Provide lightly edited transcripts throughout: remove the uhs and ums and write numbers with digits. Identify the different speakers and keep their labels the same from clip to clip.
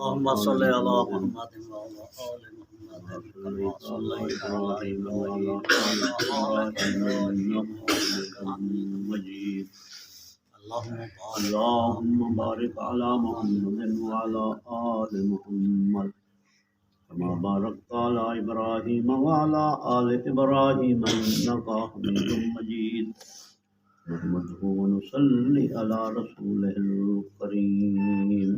Speaker 1: اللهم صل على محمد وعلى آل محمد كما صليت على إبراهيم وعلى آل إبراهيم إنك حميد مجيد. اللهم بارك على محمد وعلى آل محمد كما باركت على إبراهيم وعلى آل إبراهيم إنك حميد مجيد. نحمده ونصلي على رسوله الكريم.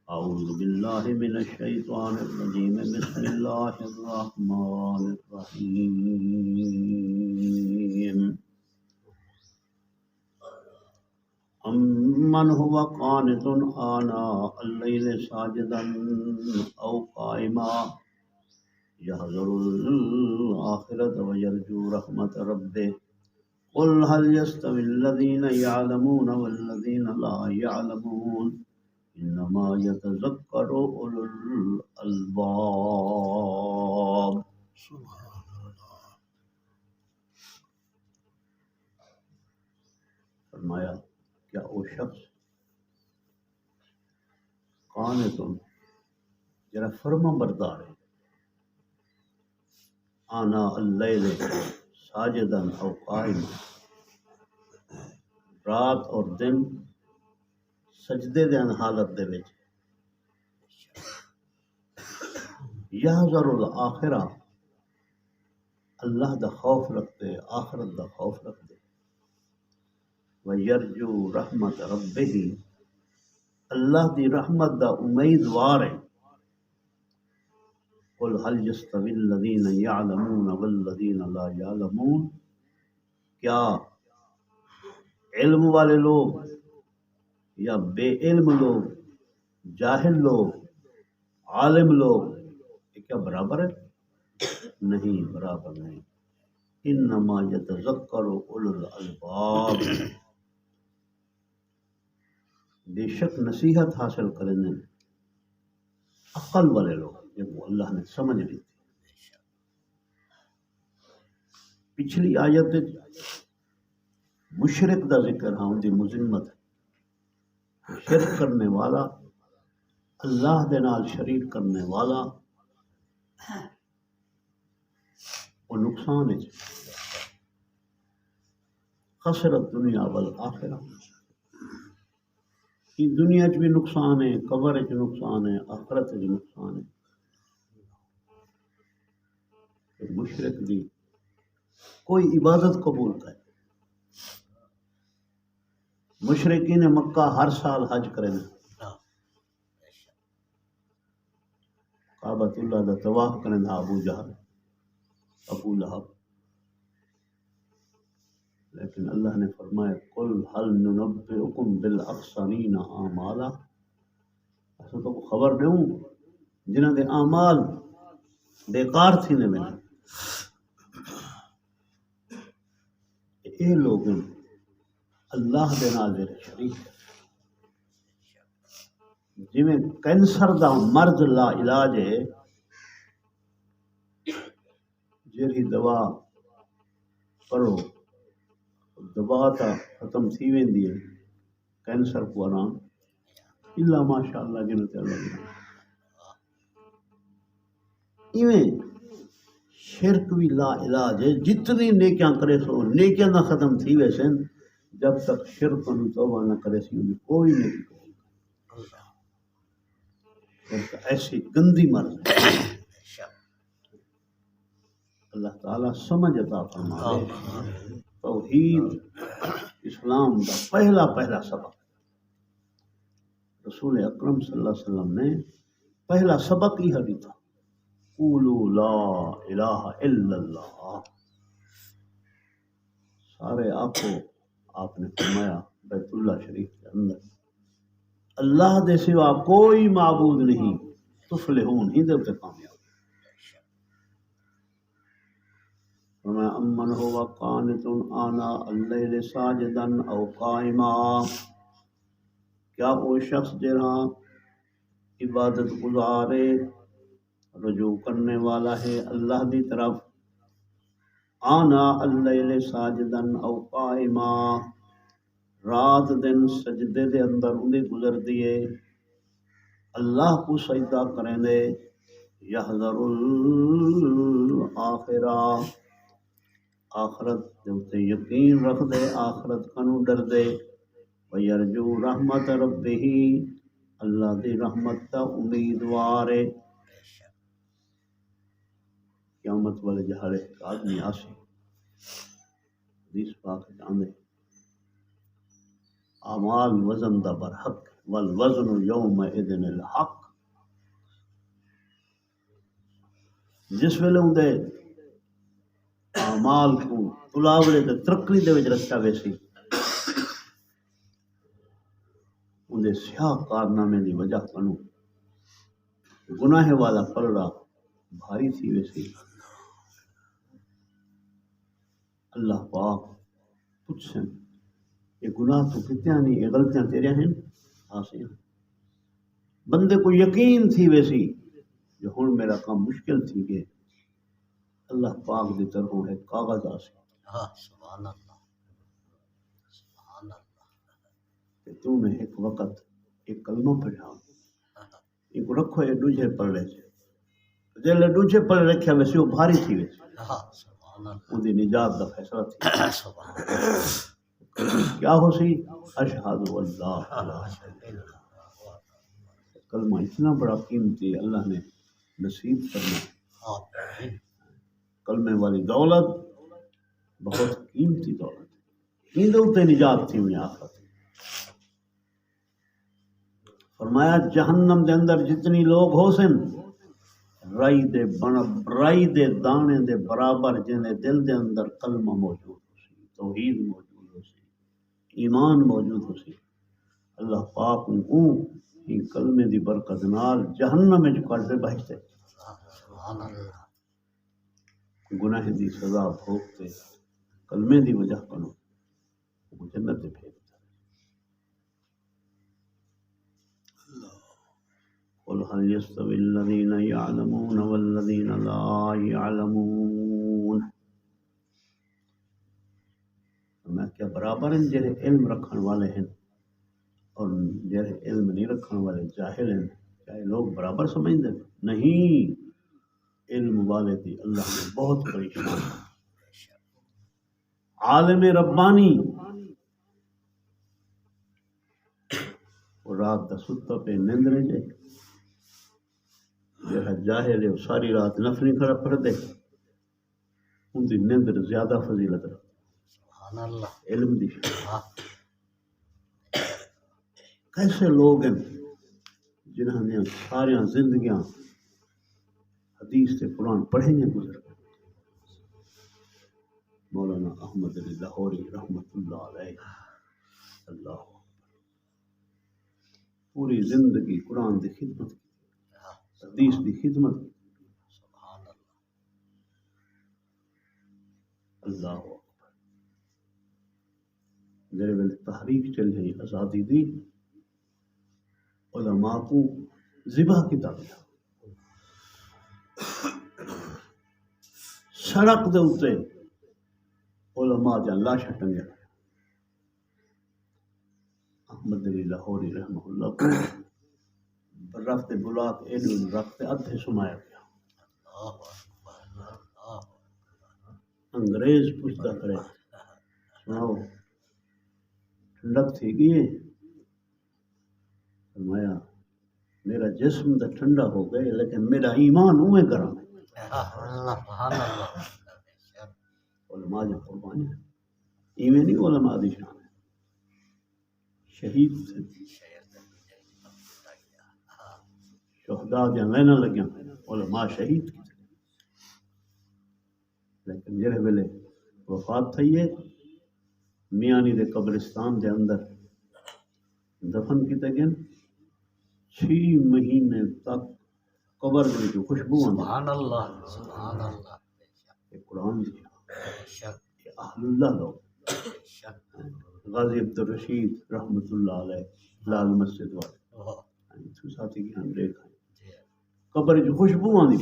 Speaker 1: أعوذ بالله من الشيطان الرجيم. بسم الله الرحمن الرحيم. أمن هو قانت آناء الليل ساجدا أو قائما يحذر الآخرة ويرجو رحمة ربه قل هل يستوي الذين يعلمون والذين لا يعلمون انما يتذكر اولو الالباب. فرمایا کیا وہ شخص قانتن جرا فرما بردار ہے آنا اللیل ساجدن او قائما رات اور دن سجدے دے حالت دے وچ یحذر الآخرہ اللہ دا خوف رکھتے آخرت دا خوف رکھتے ویرجو رحمت ربہ اللہ دی رحمت دا امیدوار ہے. قل هل يستوي الذين يعلمون والذين لا يعلمون کیا علم والے لوگ یا بے علم لوگ جاہل لوگ عالم لوگ یہ کیا برابر ہے؟ نہیں، برابر نہیں. انما یتذکر اولو الالباب بے شک نصیحت حاصل کریں عقل والے لوگ جب وہ اللہ نے سمجھ لی تھی. پچھلی آیت مشرک دا ذکر ہاں ان دی مذمت ہے. شرک کرنے والا اللہ دے نال شریک کرنے والا وہ نقصان ہے. خسرت دنیا والآخرہ کی دنیا چ بھی نقصان ہے، قبر چ نقصان ہے، آخرت چ نقصان ہے. مشرک دی کوئی عبادت قبول کرے. مشرکین مکہ ہر سال حج کریں کعبۃ اللہ دا طواف کریں ابو جہل ابو لہب، لیکن اللہ نے فرمایا قل هل ننبئکم بالاخسرین اعمالا ایسا تو خبر دوں جنہاں دے اعمال بیکار تھی نے میں یہ لوگ اللہ دے نال جڑے شریک جی میں کینسر دا مرض لا علاج ہے جیڑی دوا کرو دوا تا ختم تھی ویندی ہے کینسر کو آرام الا ماشاء اللہ جنت اللہ ایویں شرک بھی لا علاج ہے. جتنی نیکیاں کرے سو نیکیاں نہ ختم تھی ویسے جب تک شرک نو توبہ نہ کرے سی کوئی نہیں ایسی گندی مرض ہے. اللہ تعالیٰ سمجھ عطا فرمائے. توحید اسلام کا پہلا سبق رسول اکرم صلی اللہ علیہ وسلم نے پہلا سبق ہی ہدی تھا قولوا لا الہ الا اللہ. سارے آپ نے فرمایا بیت اللہ شریف کے اندر اللہ دے سوا کوئی معبود نہیں تفلحون ہی دے تے کامیاب. فرمایا امن هو قانت آناء اللیل ساجدا او قائما کیا وہ شخص جہاں عبادت گزارے رجوع کرنے والا ہے اللہ دی طرف آناء اللیل ساجدا او قائما رات دن سجدے دے اندر اندی گزر دیے اللہ کو سجدہ کریں دے، یحذر الآخرہ، آخرت دے اتے یقین رکھ دے، آخرت کنو ڈر دے، ویرجو رحمت ربہ، اللہ دی رحمت دا امیدوار ہے۔ قیامت والے جہاڑے آدمی آسے، حدیث پاک جاندے اعمال وزن دا برحق، والوزن یومئذ الحق، جس ویلے اندے اعمال کو تلاوڑے تے ترقی دے وچ رکھا ویسی، اندے سیاہ کارنامے دی وجہ کنوں گناہ والا پلڑا بھاری تھی ویسی، اللہ پاک پوچھیں یہ گناہ تو کتیا نہیں، یہ غلطیاں تیرے ہیں آسیں، بندے کو یقین تھی ویسی جو ہن میرا کام مشکل تھی گئے، اللہ پاک دی طرفوں ایک کاغذ آسے
Speaker 2: سبحان اللہ، سبحان اللہ،
Speaker 1: کہ تو نے ایک وقت ایک کلمہ پڑھا، ایک رکھو یہ دوجھے پڑھے سے، جلے دوجھے پڑھے رکھیا ویسی وہ بھاری تھی ویسی،
Speaker 2: سبحان اللہ،
Speaker 1: ان دی نجات دا فیصلہ تھی،
Speaker 2: سبحان اللہ،
Speaker 1: کیا ہو سی اشہد اللہ الہ الا اللہ، کلمہ اتنا بڑا قیمتی اللہ نے نصیب کرنا، کلمے والی دولت بہت قیمتی دولت، این تے نجات تھی انہیں آخرت۔ فرمایا جہنم دے اندر جتنی لوگ ہو سن، رائی دے دانے دے برابر جن دل دے اندر کلمہ موجود ہو سی، توحید موجود ہو سی، ایمان موجود ہو سی، اللہ پاک کو ان کلمے دی برکت نال جہنم وچ کڈ دے بہشتے،
Speaker 2: سبحان اللہ،
Speaker 1: گناہ دی سزا بھوگتے کلمے دی وجہ کنو وہ جنت دے بھیجتا۔ قل هل يستوي الذين يعلمون والذين لا يعلمون، میں کیا برابر ہیں جنہیں علم رکھن والے ہیں اور جنہیں علم نہیں رکھن والے جاہل ہیں، کیا یہ لوگ برابر سمجھتے ہیں؟ نہیں، علم والے دی اللہ نے بہت بڑی شان ہے، عالم ربانی وہ رات دا ستا پہ نیندرے جائے، جہاں جاہل ہے وہ ساری رات نفلی کھڑا پڑھ دے، ان دی نیندر زیادہ فضیلت رکھ،
Speaker 2: سبحان اللہ،
Speaker 1: علم دی شان۔ کیسے لوگ ہیں جنہوں نے ساری زندگیاں حدیث سے قرآن پڑھیں گے گزر گئے، مولانا احمد علی لاہوری رحمۃ اللہ علیہ، اللہ پوری زندگی قرآن دی خدمت کی، حدیث دی خدمت کی،
Speaker 2: سبحان اللہ،
Speaker 1: اللہ اکبر۔ میرے ویل تحریک چل رہی آزادی دی، علماء کو ذبح کیتا گیا، سڑک دے اتے علماء جان لاشاں ٹنگیا، احمد علی لاہوری رحمہ اللہ کو رفتے بلا کے ایڈو رفتے ادھے سمایا گیا،
Speaker 2: اللہ اکبر، اللہ،
Speaker 1: انگریز پوچھتا کرے سناؤ ٹھنڈک تھی گئی؟ فرمایا میرا جسم تو ٹھنڈا ہو گئے لیکن میرا ایمان اوے کرا،
Speaker 2: سبحان اللہ،
Speaker 1: علماء جا قربانی ایویں نہیں علماء دی شان ہے، شہید تھے، شہداء دیاں لائناں لگیاں علماء شہید کی، لیکن جڑے ویلے وفات تھی ہے میانی دے قبرستان دے اندر دفن کیتے گئے، 6 مہینے تک قبر دے وچ خوشبو آندی،
Speaker 2: سبحان اللہ، سبحان اللہ،
Speaker 1: یہ قرآن دی شان،
Speaker 2: بے شک،
Speaker 1: یہ اہل اللہ لوگ،
Speaker 2: بے شک،
Speaker 1: غازی عبد الرشید رحمۃ اللہ علیہ لال مسجد والے تو ساتھی کی ہم دیکھا قبر جو خوشبو آندی،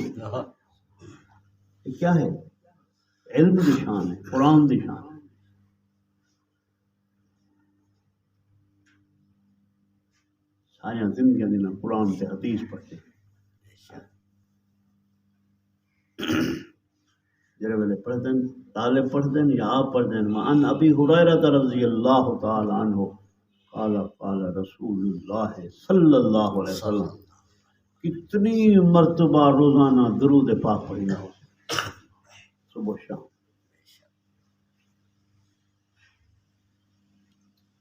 Speaker 1: یہ کیا ہے؟ علم دی شان ہے، قرآن دی شان ہے۔ ساری زندگی دینا قرآن تے حدیث پڑھتے
Speaker 2: بے شک
Speaker 1: جڑے ویلے پڑھتے ہیں طالب پڑھتے ہیں یا آپ پڑھتے ہیں وعن ابی ہریرہ رضی اللہ تعالی عنہ قال قال رسول اللہ صلی اللہ علیہ وسلم کتنی مرتبہ روزانہ درود پاک پڑھنا ہو صبح شام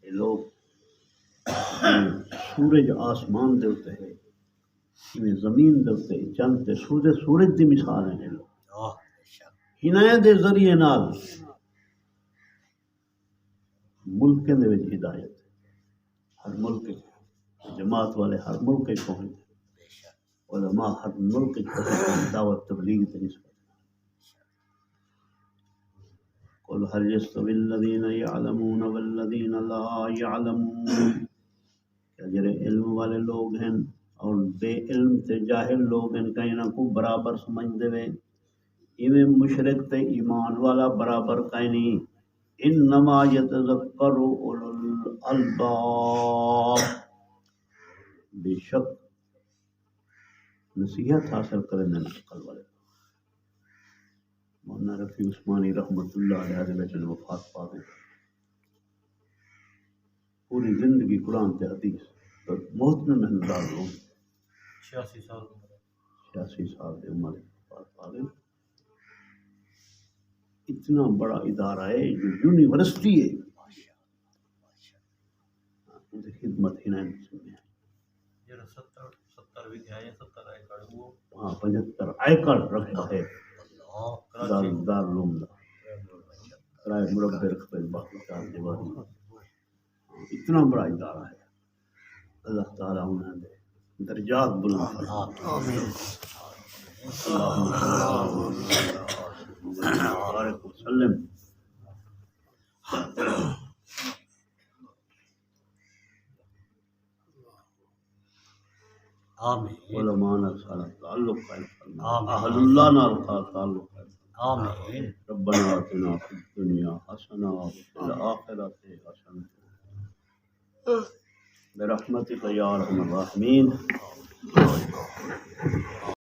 Speaker 1: یہ لوگ سورج آسمان دے ہوتے ہے زمین دے ہوتے چند تے سورج دی مثال ہیں یہ لوگ
Speaker 2: بے شک
Speaker 1: ہدایت دے ذریعے نال ملکیں دے وچ ہدایت ہر ملک جماعت والے ہر ملک پہنچ
Speaker 2: بے شک
Speaker 1: علماء ہر ملک دعوت تبلیغ تے نسبت قل هل يستوي الذين يعلمون والذين لا يعلمون کہ جڑے علم والے لوگ ہیں اور بے علم تے جاہل لوگ ہیں کہیں نہ کو برابر سمجھ دے وے ایویں مشرک تے ایمان والا برابر کہیں نہیں انما يتذكر اولو الالباب بے شک نصیحت حاصل کریں عقل والے مولانا رفیع عثمانی رحمۃ اللہ علیہ دے وچ وفات پا گئے پوری زندگی قرآن تے حدیث بہت میں محنتدار لوگ
Speaker 2: 86 سال عمر
Speaker 1: 86 سال کی عمر وفات پا گئے اتنا بڑا ادارہ ہے جو یونیورسٹی ہے ان کی خدمت ہی نہیں سنی ہے
Speaker 2: یہ 70 بھی ہیں 70 ایکڑ وہ
Speaker 1: وہاں 75 ایکڑ رکھا ہے
Speaker 2: اللہ کراچی
Speaker 1: دارالعلوم دا رائے مربع رقبے باقی چار دیواری اتنا بڑا ادارہ ہے اللہ تعالیٰ انہوں نے درجات بلند فرمائے
Speaker 2: آمین
Speaker 1: اللہم صلی اللہ علیہ وسلم
Speaker 2: آمین
Speaker 1: علماء نال سارا تعلق قائم فرما
Speaker 2: آمین۔
Speaker 1: اہل اللہ نال سارا تعلق قائم فرما
Speaker 2: آمین
Speaker 1: ربنا آتنا فی الدنیا حسنہ وفی الآخرۃ حسنہ برحمتک یا ارحم الراحمین